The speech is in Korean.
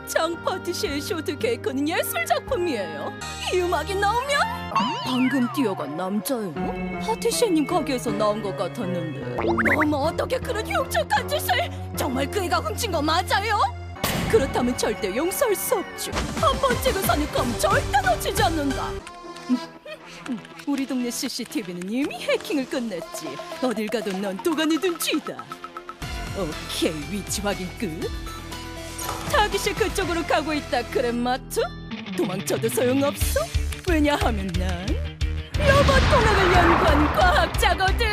장 파티시의 쇼트 케이크는 예술 작품이에요. 이 음악이 나오면 방금 뛰어간 남자예요. 파티시님 가게에서 나온 것 같았는데 너무 어떻게 그런 흉측한 짓을? 정말 그 애가 훔친 거 맞아요? 그렇다면 절대 용서할 수 없죠. 한 번 찍은 선입감 절대 놓치지 않는다. 우리 동네 CCTV는 이미 해킹을 끝냈지. 어딜 가든 넌 도가니든 쥐다. 오케이, 위치 확인 끝. 타깃이 그쪽으로 가고 있다. 그래, 마트? 도망쳐도 소용없어. 왜냐하면 난 로봇 통학을 연구한 과학자거든.